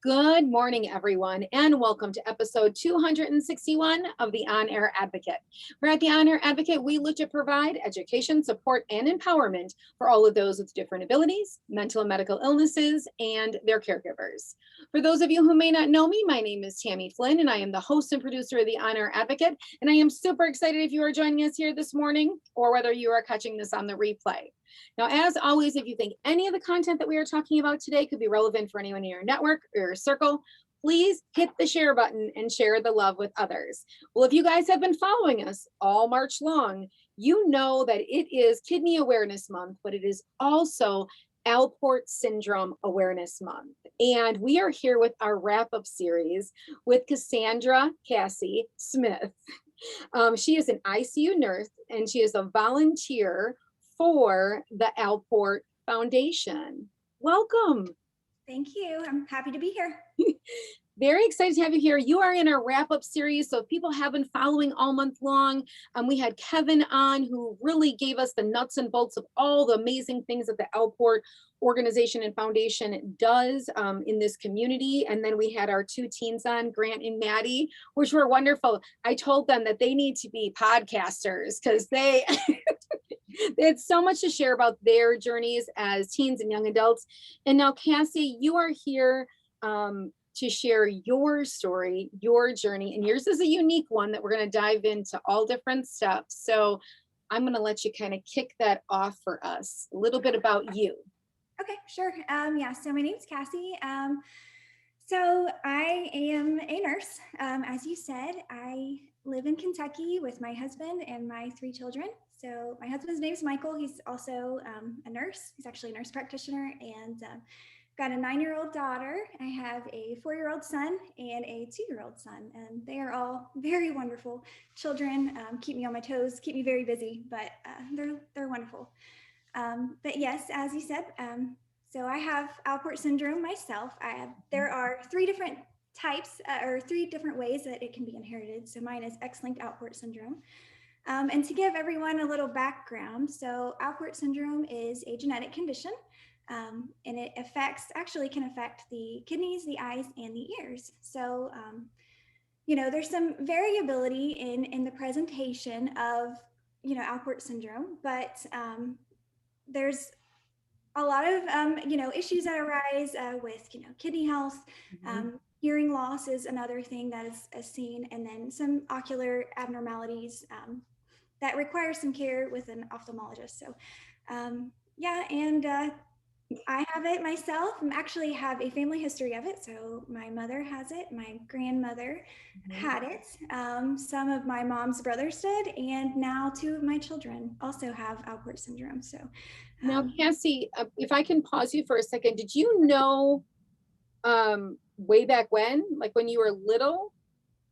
Good morning, everyone, and welcome to episode 261 of the On Air Advocate. We're at the On Air Advocate. We look to provide education, support, and empowerment for all of those with different abilities, mental and medical illnesses, and their caregivers. For those of you who may not know me, my name is Tammy Flynn, and I am the host and producer of the On Air Advocate. And I am super excited if you are joining us here this morning, or whether you are catching this on the replay. Now, as always, if you think any of the content that we are talking about today could be relevant for anyone in your network or your circle, please hit the share button and share the love with others. Well, if you guys have been following us all March long, you know that it is Kidney Awareness Month, but it is also Alport Syndrome Awareness Month. And we are here with our wrap-up series with Cassie Smith. She is an ICU nurse and she is a volunteer for the Alport Foundation. Welcome. Thank you. I'm happy to be here. Very excited to have you here. You are in our wrap-up series, so if people have been following all month long, we had Kevin on who really gave us the nuts and bolts of all the amazing things that the Alport organization and foundation does in this community. And then we had our two teens on, Grant and Maddie, which were wonderful. I told them that they need to be podcasters because they had so much to share about their journeys as teens and young adults. And now, Cassie, you are here to share your story, your journey, and yours is a unique one that we're going to dive into all different stuff. So I'm going to let you kind of kick that off for us, a little bit about you. Okay, sure. So my name is Cassie. So I am a nurse. As you said, I live in Kentucky with my husband and my 3 children. So my husband's name is Michael. He's also a nurse. He's actually a nurse practitioner, and got a 9-year-old daughter. I have a 4-year-old son and a 2-year-old son, and they are all very wonderful children. Keep me on my toes, keep me very busy, but they're wonderful. But yes, as you said, so I have Alport syndrome myself. There are 3 different types or 3 different ways that it can be inherited. So mine is X-linked Alport syndrome. And to give everyone a little background, so Alport syndrome is a genetic condition. And it can affect the kidneys, the eyes, and the ears. So, there's some variability in the presentation of, Alport syndrome, but there's a lot of, issues that arise with, kidney health. Hearing loss is another thing that is seen, and then some ocular abnormalities that require some care with an ophthalmologist. So, I have it myself. I actually have a family history of it. So my mother has it, my grandmother had it. Some of my mom's brothers did, and now 2 of my children also have Alport syndrome. So now, Cassie, if I can pause you for a second, did you know way back when, like when you were little,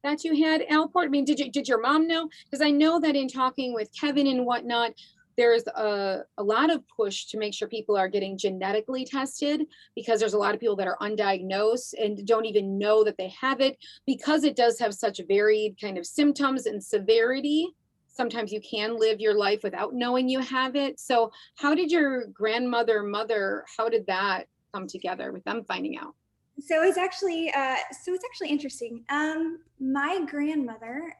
that you had Alport? I mean, did your mom know? Because I know that in talking with Kevin and whatnot, there's a lot of push to make sure people are getting genetically tested, because there's a lot of people that are undiagnosed and don't even know that they have it, because it does have such varied kind of symptoms and severity. Sometimes you can live your life without knowing you have it. So how did your mother, how did that come together with them finding out? So it's actually interesting. My grandmother,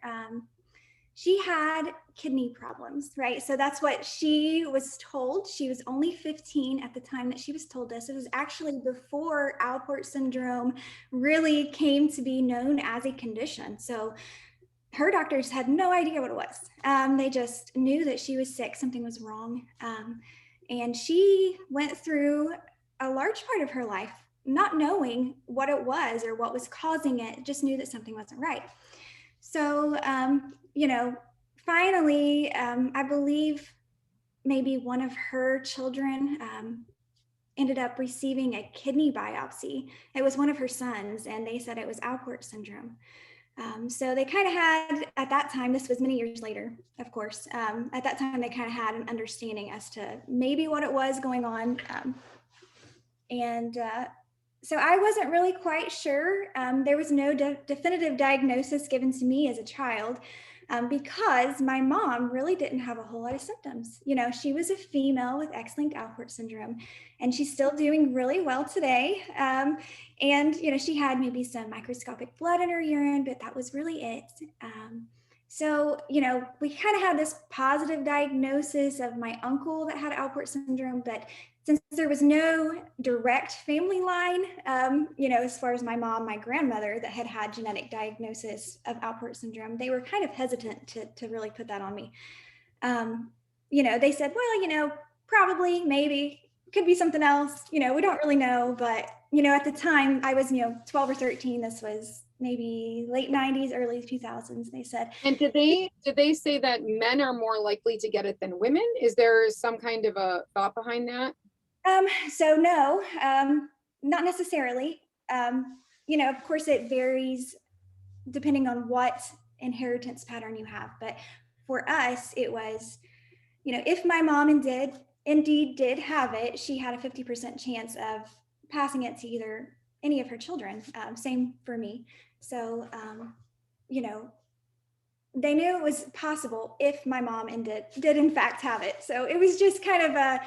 she had kidney problems, right? So that's what she was told. She was only 15 at the time that she was told this. It was actually before Alport syndrome really came to be known as a condition. So her doctors had no idea what it was. They just knew that she was sick, something was wrong. And she went through a large part of her life not knowing what it was or what was causing it, just knew that something wasn't right. So, finally, I believe maybe one of her children ended up receiving a kidney biopsy. It was one of her sons, and they said it was Alport syndrome. So they kind of had, at that time, this was many years later, of course, at that time, they kind of had an understanding as to maybe what it was going on. So I wasn't really quite sure. There was no definitive diagnosis given to me as a child. because my mom really didn't have a whole lot of symptoms. She was a female with X-linked Alport syndrome, and she's still doing really well today. And she had maybe some microscopic blood in her urine, but that was really it. So, we kind of had this positive diagnosis of my uncle that had Alport syndrome, but since there was no direct family line, as far as my mom, my grandmother that had genetic diagnosis of Alport syndrome, they were kind of hesitant to really put that on me. They said, well, probably, maybe, could be something else. We don't really know. But, at the time I was, 12 or 13, this was maybe late 90s, early 2000s, they said. And did they say that men are more likely to get it than women? Is there some kind of a thought behind that? So no, not necessarily. Of course it varies depending on what inheritance pattern you have. But for us, it was, if my mom indeed did have it, she had a 50% chance of passing it to either any of her children. Same for me. So, they knew it was possible if my mom did in fact have it. So it was just kind of a,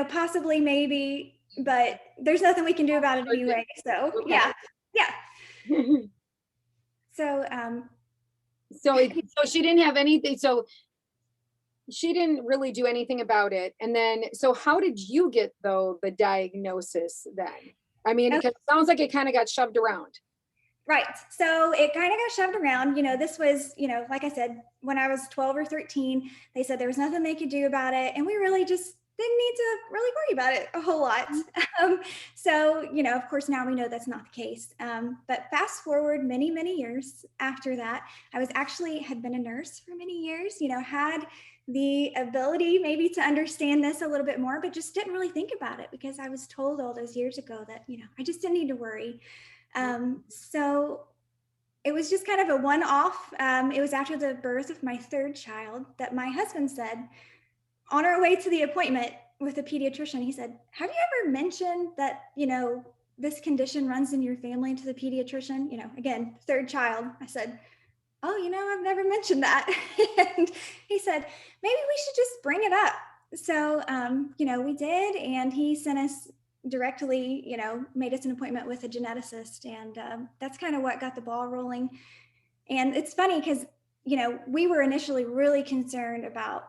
possibly, maybe, but there's nothing we can do about it anyway. So Okay. yeah. So so she didn't have anything. So she didn't really do anything about it. And then, so how did you get the diagnosis then? I mean, because it sounds like it kind of got shoved around. Right. So it kind of got shoved around. This was, like I said, when I was 12 or 13, they said there was nothing they could do about it. And we really just didn't need to really worry about it a whole lot. So, of course, now we know that's not the case. But fast forward many, many years after that, I had been a nurse for many years, had the ability maybe to understand this a little bit more, but just didn't really think about it because I was told all those years ago that, I just didn't need to worry. So it was just kind of a one-off. It was after the birth of my third child that my husband said, on our way to the appointment with the pediatrician, he said, have you ever mentioned that, this condition runs in your family to the pediatrician? Again, third child. I said, oh, I've never mentioned that. And he said, maybe we should just bring it up. So, we did, and he sent us directly, made us an appointment with a geneticist. And that's kind of what got the ball rolling. And it's funny because, we were initially really concerned about,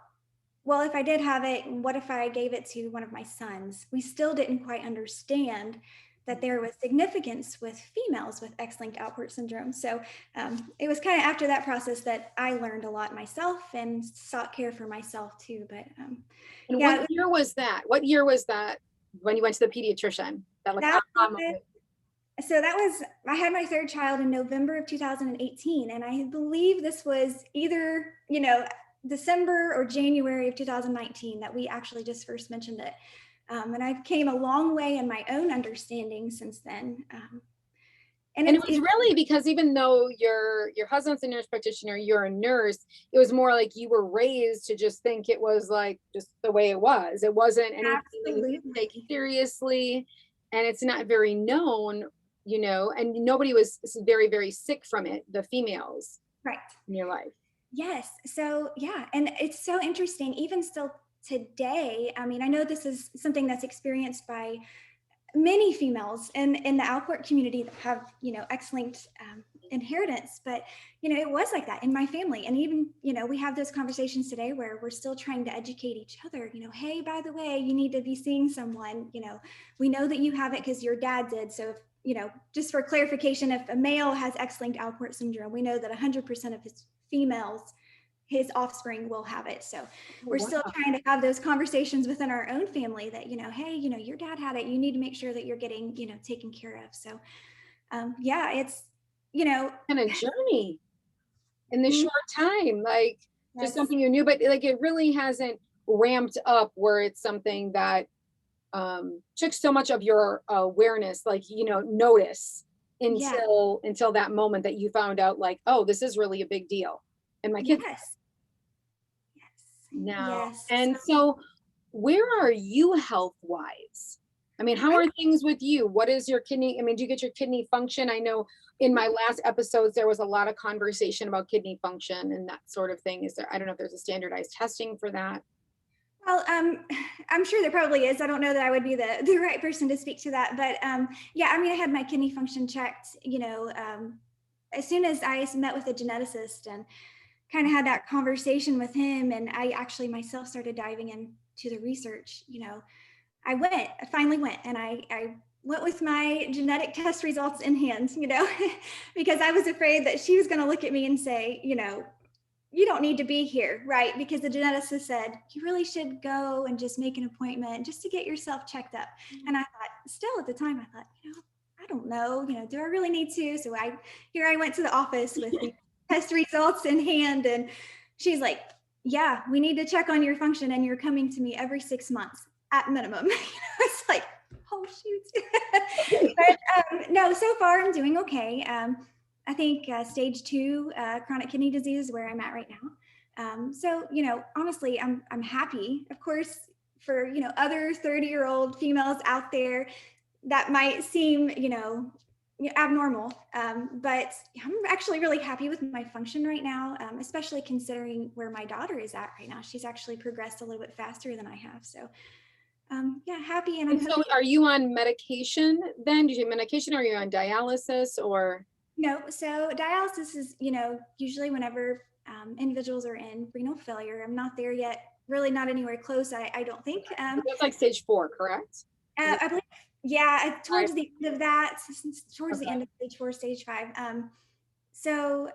well, if I did have it, what if I gave it to one of my sons? We still didn't quite understand that there was significance with females with X-linked Alport syndrome. So it was kind of after that process that I learned a lot myself and sought care for myself too. But and yeah, what year was that? What year was that when you went to the pediatrician? I had my third child in November of 2018. And I believe this was either, December or January of 2019 that we actually just first mentioned it. And I've came a long way in my own understanding since then. And it was really because even though your husband's a nurse practitioner, you're a nurse, it was more like you were raised to just think it was like just the way it was. It wasn't anything that you could take seriously, and it's not very known, and nobody was very, very sick from it, the females right in your life. Yes. So yeah, and it's so interesting, even still today. I mean, I know this is something that's experienced by many females in the Alport community that have, X-linked inheritance, but, it was like that in my family. And even, we have those conversations today where we're still trying to educate each other, hey, by the way, you need to be seeing someone, we know that you have it because your dad did. So if, just for clarification, if a male has X-linked Alport syndrome, we know that 100% of his offspring will have it. So we're still trying to have those conversations within our own family that, hey, your dad had it, you need to make sure that you're getting, taken care of. So yeah, it's, kind of journey in this short time, like just something you knew, but like it really hasn't ramped up where it's something that took so much of your awareness, like, notice until that moment that you found out like, oh, this is really a big deal. And my kids now. And so where are you health wise? I mean, how are things with you? What is your kidney? I mean, do you get your kidney function? I know in my last episodes, there was a lot of conversation about kidney function and that sort of thing. Is there, I don't know if there's a standardized testing for that. Well, I'm sure there probably is. I don't know that I would be the right person to speak to that, but yeah, I mean, I had my kidney function checked, as soon as I met with a geneticist and kind of had that conversation with him, and I actually myself started diving into the research. I finally went, and I went with my genetic test results in hand, because I was afraid that she was going to look at me and say, you don't need to be here, right? Because the geneticist said, you really should go and just make an appointment just to get yourself checked up. And I thought, still at the time, I thought, I don't know, do I really need to? So here I went to the office with the test results in hand, and she's like, yeah, we need to check on your function, and you're coming to me every 6 months at minimum. It's like, oh shoot. But no, so far I'm doing okay. I think stage 2 chronic kidney disease is where I'm at right now. So, honestly, I'm happy. Of course, for, other 30-year-old females out there, that might seem, abnormal. But I'm actually really happy with my function right now, especially considering where my daughter is at right now. She's actually progressed a little bit faster than I have. So, yeah, happy. And so are you on medication then? Do you take medication, or are you on dialysis, or? No, so dialysis is, usually whenever individuals are in renal failure. I'm not there yet, really not anywhere close, I don't think. That's like stage 4, correct? I believe, yeah, towards the end of that, towards the Okay. end of stage 4, stage 5. So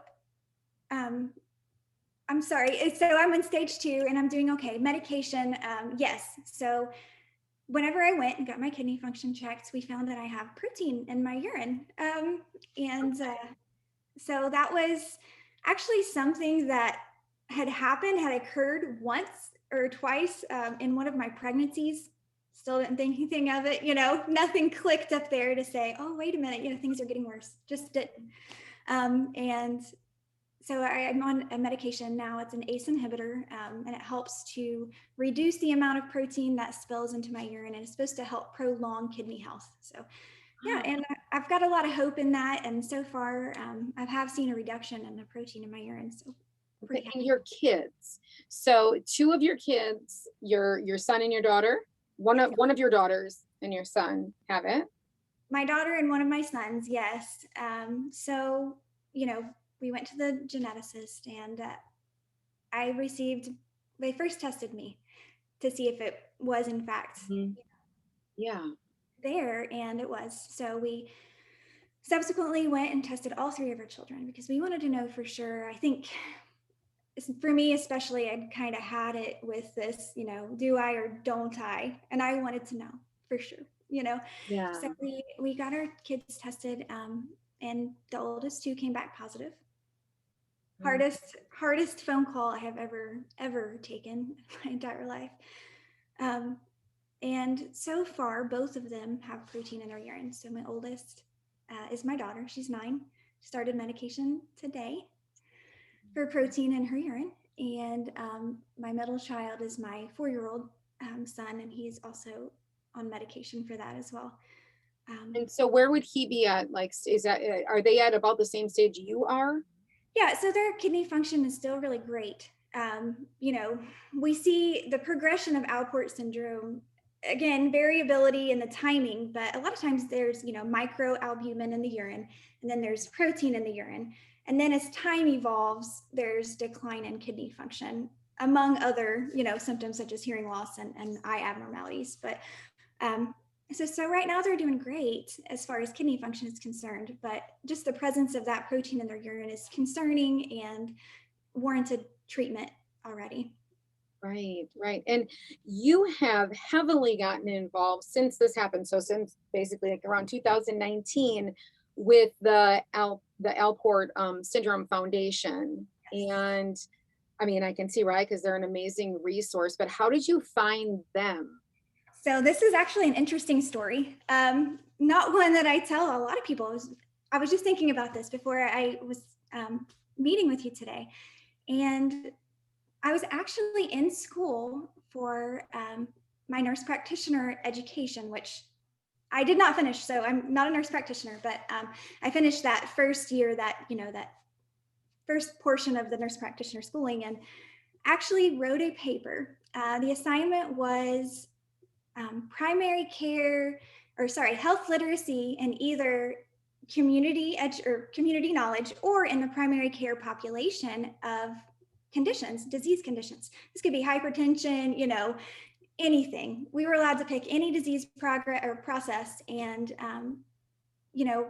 I'm sorry. So I'm in stage 2 and I'm doing okay. Medication, yes. So whenever I went and got my kidney function checked, we found that I have protein in my urine. And so that was actually something that had occurred once or twice in one of my pregnancies. Still didn't think anything of it, nothing clicked up there to say, oh, wait a minute, things are getting worse. Just didn't. And so I'm on a medication now. It's an ACE inhibitor, and it helps to reduce the amount of protein that spills into my urine, and it's supposed to help prolong kidney health. So yeah, and I've got a lot of hope in that. And so far, I have seen a reduction in the protein in my urine. So Okay. And your kids. So 2 of your kids, your son and your daughter, one of your daughters and your son have it. My daughter and one of my sons, yes. So, we went to the geneticist, and they first tested me to see if it was in fact Yeah. there, and it was. So we subsequently went and tested all 3 of our children because we wanted to know for sure. I think for me especially, I'd kind of had it with this, do I or don't I? And I wanted to know for sure, Yeah. So we got our kids tested, and the oldest 2 came back positive. Hardest phone call I have ever taken in my entire life. And so far, both of them have protein in their urine. So my oldest is my daughter. She's 9. Started medication today for protein in her urine. And my middle child is my 4-year-old son, and he's also on medication for that as well. And so where would he be at? Like, are they at about the same stage you are? Yeah, so their kidney function is still really great. We see the progression of Alport syndrome, again, variability in the timing, but a lot of times there's, microalbumin in the urine, and then there's protein in the urine. And then as time evolves, there's decline in kidney function, among other, symptoms such as hearing loss and eye abnormalities. But so right now they're doing great as far as kidney function is concerned, but just the presence of that protein in their urine is concerning and warranted treatment already. Right. And you have heavily gotten involved since this happened. So since basically like around 2019 with the Alport Syndrome Foundation. Yes. And I mean, I can see, right, because they're an amazing resource, but how did you find them? So this is actually an interesting story. Not one that I tell a lot of people. I was just thinking about this before I was meeting with you today. And I was actually in school for my nurse practitioner education, which I did not finish, so I'm not a nurse practitioner, but I finished that first year, that first portion of the nurse practitioner schooling, and actually wrote a paper. The assignment was primary care, or sorry, health literacy in either community knowledge, or in the primary care population of conditions, disease conditions. This could be hypertension, anything. We were allowed to pick any disease progress or process. And,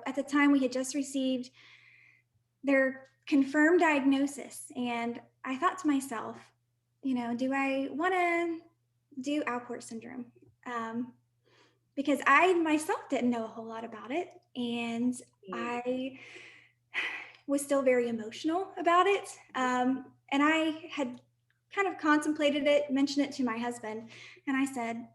at the time we had just received their confirmed diagnosis. And I thought to myself, do I want to do Alport syndrome? Because I myself didn't know a whole lot about it. And I was still very emotional about it. And I had kind of contemplated it, mentioned it to my husband. And I said,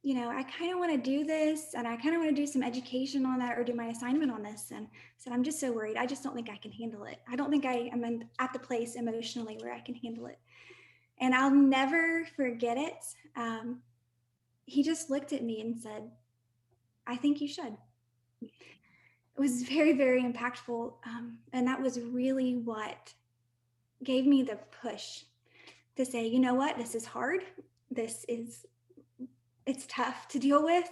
I kind of want to do this, and I kind of want to do some education on that, or do my assignment on this. And I said, I'm just so worried. I just don't think I can handle it. I don't think I am at the place emotionally where I can handle it. And I'll never forget it. He just looked at me and said, I think you should. It was very, very impactful. And that was really what gave me the push to say, you know what, this is hard. It's tough to deal with,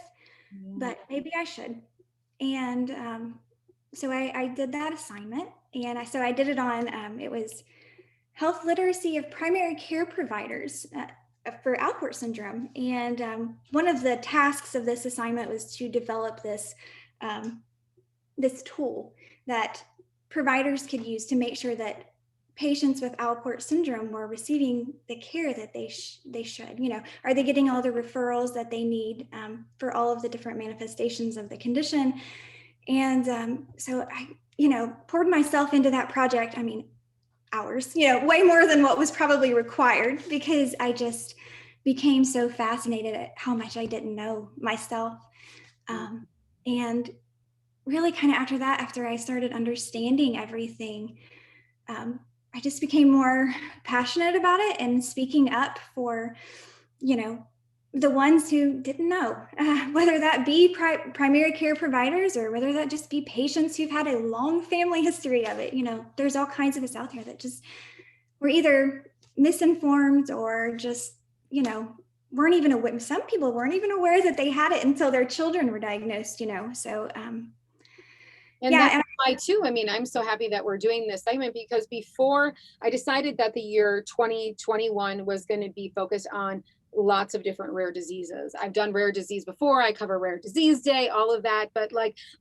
but maybe I should. And so I did that assignment. And I did it on, it was health literacy of primary care providers for Alport syndrome. And one of the tasks of this assignment was to develop this tool that providers could use to make sure that patients with Alport syndrome were receiving the care that they should. Are they getting all the referrals that they need for all of the different manifestations of the condition? And so I, poured myself into that project. I mean, hours, way more than what was probably required, because I just became so fascinated at how much I didn't know myself. And really kind of after I started understanding everything, I just became more passionate about it and speaking up for, the ones who didn't know, whether that be primary care providers, or whether that just be patients who've had a long family history of it. There's all kinds of us out there that just were either misinformed, or just, weren't even aware. Some people weren't even aware that they had it until their children were diagnosed, so and yeah, that's why too. I mean, I'm so happy that we're doing this segment, because before I decided that the year 2021 was going to be focused on lots of different rare diseases. I've done rare disease before. I cover Rare Disease Day, all of that. But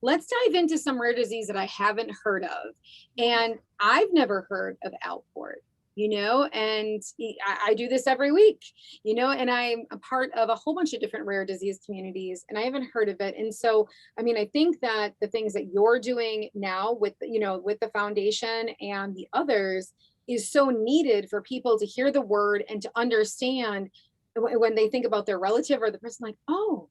let's dive into some rare disease that I haven't heard of. And I've never heard of Alport. And I do this every week, and I'm a part of a whole bunch of different rare disease communities, and I haven't heard of it. And so, I mean, I think that the things that you're doing now with the foundation and the others is so needed for people to hear the word and to understand when they think about their relative or the person, oh,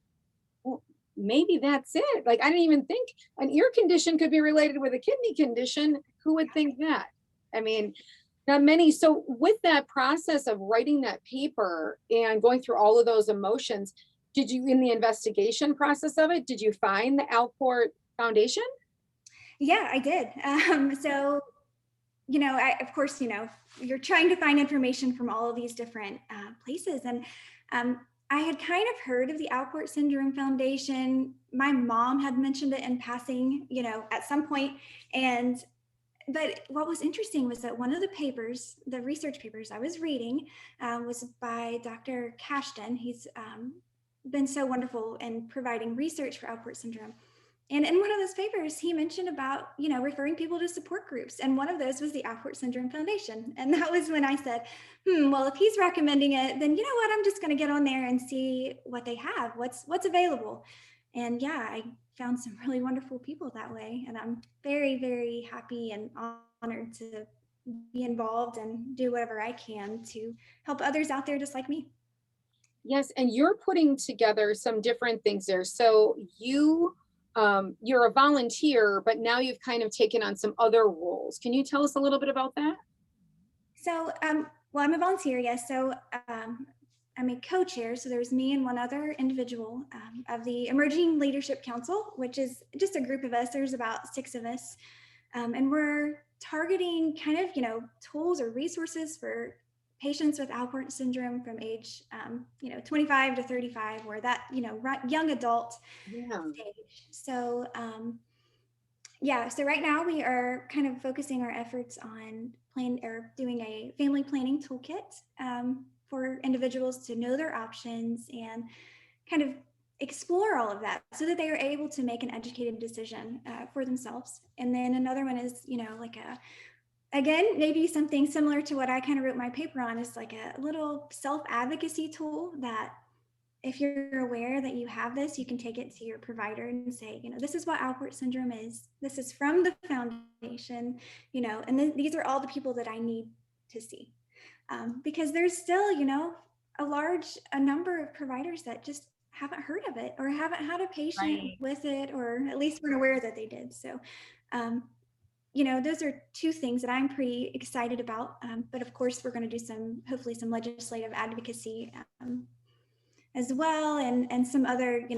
well, maybe that's it. I didn't even think an ear condition could be related with a kidney condition. Who would think that? I mean, not many. So with that process of writing that paper and going through all of those emotions, did you, in the investigation process of it, did you find the Alport Foundation? Yeah, I did. So, of course, you're trying to find information from all of these different places. And I had kind of heard of the Alport Syndrome Foundation. My mom had mentioned it in passing, at some point. But what was interesting was that one of the research papers I was reading was by Dr. Cashton. He's been so wonderful in providing research for Alport syndrome. And in one of those papers, he mentioned about, referring people to support groups. And one of those was the Alport Syndrome Foundation. And that was when I said, well, if he's recommending it, then you know what, I'm just going to get on there and see what they have, what's available. And yeah, I found some really wonderful people that way. And I'm very, very happy and honored to be involved and do whatever I can to help others out there just like me. Yes, and you're putting together some different things there. So you're a volunteer, but now you've kind of taken on some other roles. Can you tell us a little bit about that? So, well, I'm a volunteer, yes. So I'm a co-chair, so there's me and one other individual of the Emerging Leadership Council, which is just a group of us. There's about 6 of us, and we're targeting kind of, tools or resources for patients with Alport syndrome from age, 25 to 35, or that, young adult stage. So, so right now we are kind of focusing our efforts on doing a family planning toolkit for individuals to know their options and kind of explore all of that so that they are able to make an educated decision for themselves. And then another one is, again, maybe something similar to what I kind of wrote my paper on, is like a little self-advocacy tool that if you're aware that you have this, you can take it to your provider and say, this is what Alport syndrome is. This is from the foundation, and then these are all the people that I need to see. Because there's still, a number of providers that just haven't heard of it or haven't had a patient with it, or at least weren't aware that they did. So, those are 2 things that I'm pretty excited about. But of course, we're going to do hopefully some legislative advocacy as well, and some other,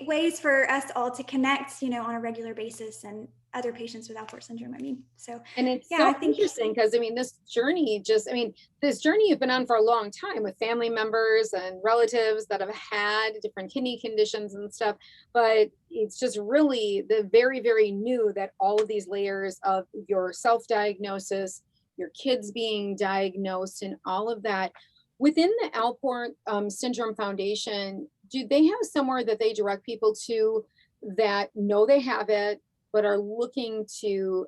ways for us all to connect, on a regular basis, and other patients with Alport syndrome. And it's I so think interesting because this journey you've been on for a long time with family members and relatives that have had different kidney conditions and stuff. But it's just really the very, very new that all of these layers of your self-diagnosis, your kids being diagnosed, and all of that within the Alport Syndrome Foundation. Do they have somewhere that they direct people to that know they have it, but are looking to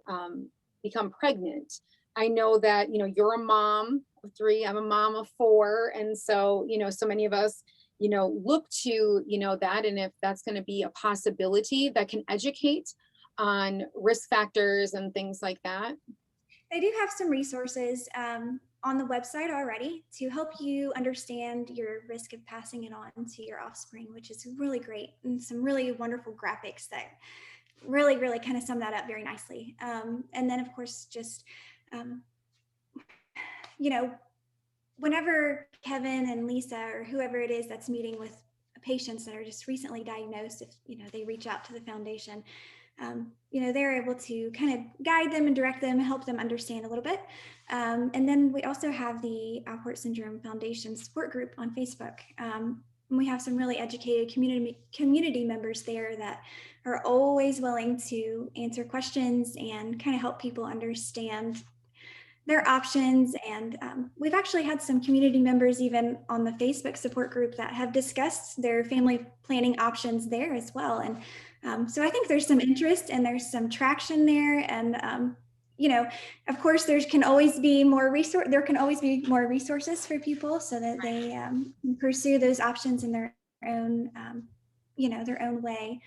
become pregnant? I know that, you're a mom of 3, I'm a mom of 4. And so, so many of us, look to, that. And if that's going to be a possibility that can educate on risk factors and things like that. They do have some resources on the website already to help you understand your risk of passing it on to your offspring, which is really great, and some really wonderful graphics that really, really kind of sum that up very nicely. And then, of course, just, whenever Kevin and Lisa or whoever it is that's meeting with patients that are just recently diagnosed, if, they reach out to the foundation, they're able to kind of guide them and direct them, help them understand a little bit. And then we also have the Alport Syndrome Foundation support group on Facebook. And we have some really educated community members there that are always willing to answer questions and kind of help people understand their options. And we've actually had some community members even on the Facebook support group that have discussed their family planning options there as well. And so I think there's some interest and there's some traction there. And, of course, there can always be more resources for people so that they can pursue those options in their own, their own way.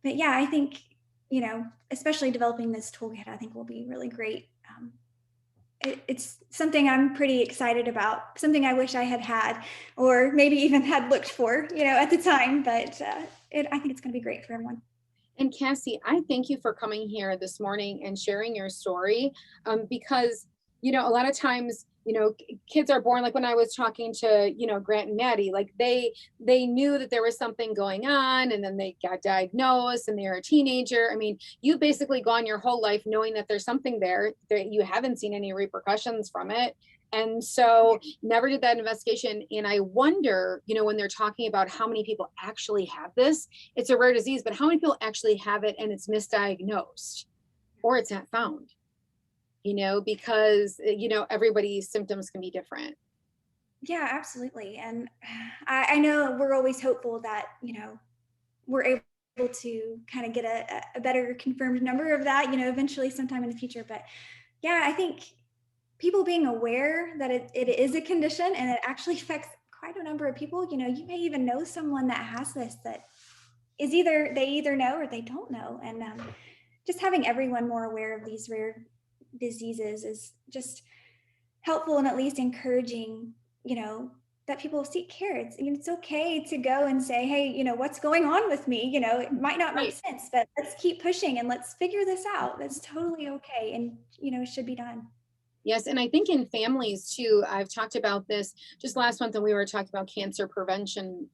But yeah, I think, especially developing this toolkit, I think will be really great. It's something I'm pretty excited about, something I wish I had, or maybe even had looked for, at the time, but I think it's going to be great for everyone. And Cassie, I thank you for coming here this morning and sharing your story, because, a lot of times, kids are born, like when I was talking to, Grant and Maddie, like they knew that there was something going on, and then they got diagnosed and they're a teenager. I mean, you've basically gone your whole life knowing that there's something there, that you haven't seen any repercussions from it. And so never did that investigation. And I wonder, when they're talking about how many people actually have this, it's a rare disease, but how many people actually have it and it's misdiagnosed or it's not found? Because, everybody's symptoms can be different. Yeah, absolutely. And I know we're always hopeful that, we're able to kind of get a better confirmed number of that, eventually sometime in the future. But yeah, I think people being aware that it is a condition and it actually affects quite a number of people. You may even know someone that has this that is they either know or they don't know. And just having everyone more aware of these rare diseases is just helpful, and at least encouraging, that people seek care. It's okay to go and say, hey, what's going on with me? It might not make sense, but let's keep pushing and let's figure this out. That's totally okay. And, it should be done. Yes, and I think in families too, I've talked about this just last month, and we were talking about cancer prevention.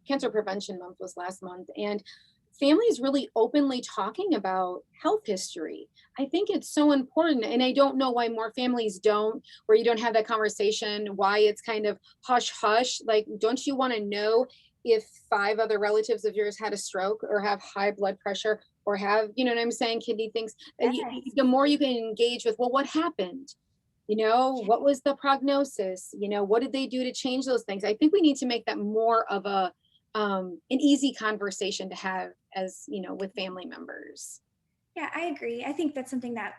Cancer Prevention Month was last month, and families really openly talking about health history. I think it's so important, and I don't know why more families don't, where you don't have that conversation, why it's kind of hush hush. Like, don't you want to know if 5 other relatives of yours had a stroke or have high blood pressure or have, you know what I'm saying, kidney things? Yes. The more you can engage with, well, what happened? What was the prognosis? What did they do to change those things? I think we need to make that more of an easy conversation to have, as with family members. Yeah, I agree. I think that's something that,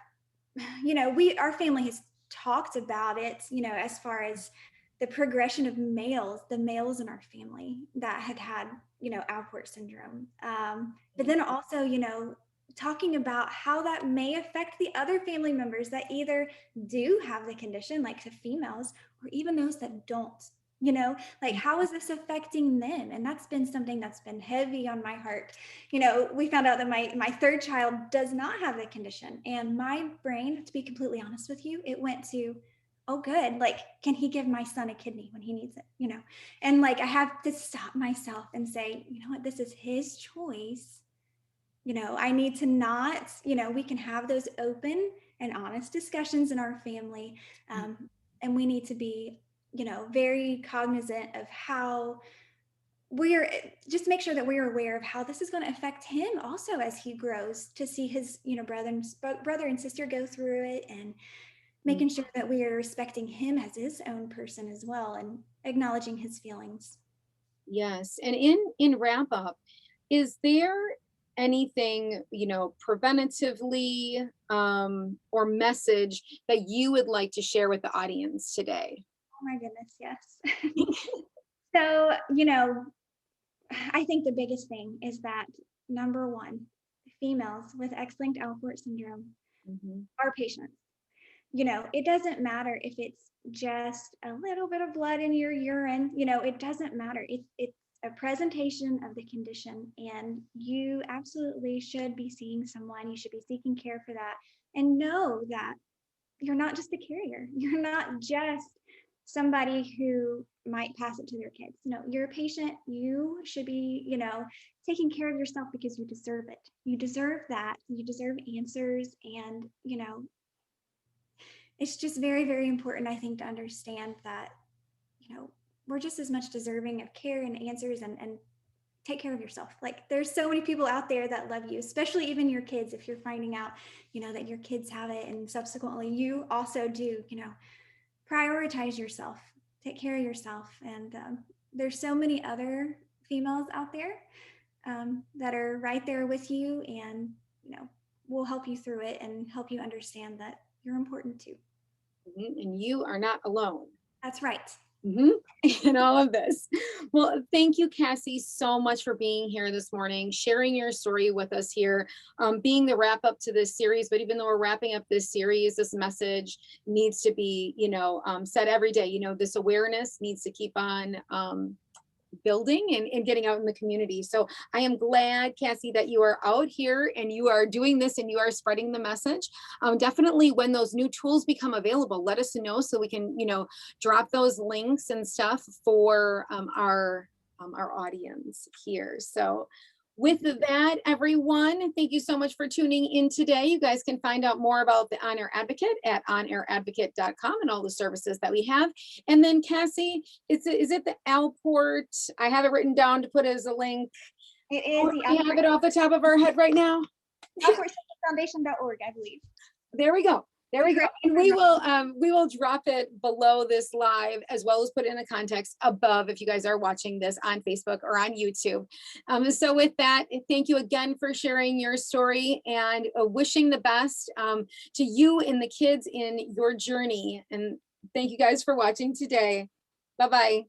our family has talked about it, as far as the progression of the males in our family that had, Alport syndrome. But then also, talking about how that may affect the other family members that either do have the condition, like the females, or even those that don't. Like, how is this affecting them? And that's been something that's been heavy on my heart. We found out that my third child does not have the condition, and my brain, to be completely honest with you, it went to, oh good, like, can he give my son a kidney when he needs it? And like, I have to stop myself and say, you know what, this is his choice. I need to not, we can have those open and honest discussions in our family. And we need to be, very cognizant of how we're, just make sure that we're aware of how this is going to affect him also as he grows, to see his, brother and sister go through it, and making sure that we are respecting him as his own person as well, and acknowledging his feelings. Yes. And in wrap up, is there anything, preventatively, or message that you would like to share with the audience today? Oh my goodness, yes. So, I think the biggest thing is that, number one, females with X-linked Alport syndrome Mhm. are patients. It doesn't matter if it's just a little bit of blood in your urine, it doesn't matter. It's a presentation of the condition, and you absolutely should be seeing someone. You should be seeking care for that, and know that you're not just a carrier. You're not just somebody who might pass it to their kids. No, you're a patient. You should be, taking care of yourself, because you deserve it. You deserve that. You deserve answers. And, it's just very, very important, I think, to understand that, we're just as much deserving of care and answers, and take care of yourself. Like, there's so many people out there that love you, especially even your kids. If you're finding out, that your kids have it, and subsequently you also do, prioritize yourself, take care of yourself. And there's so many other females out there that are right there with you, and, will help you through it and help you understand that you're important too. And you are not alone. That's right. In all of this. Well, thank you, Cassie, so much for being here this morning, sharing your story with us here, being the wrap up to this series. But even though we're wrapping up this series, this message needs to be, said every day. This awareness needs to keep on building and getting out in the community. So I am glad, Cassie, that you are out here and you are doing this and you are spreading the message. Definitely, when those new tools become available, let us know so we can, drop those links and stuff for our audience here. So with that, everyone, thank you so much for tuning in today. You guys can find out more about the On Air Advocate at onairadvocate.com and all the services that we have. And then, Cassie, is it the Alport? I have it written down to put as a link. It is We have it off the top of our head right now. AlportSyndromeFoundation.org, I believe. There we go. There we go. And we will drop it below this live, as well as put it in the context above if you guys are watching this on Facebook or on YouTube. So with that, thank you again for sharing your story, and wishing the best to you and the kids in your journey. And thank you guys for watching today. Bye-bye.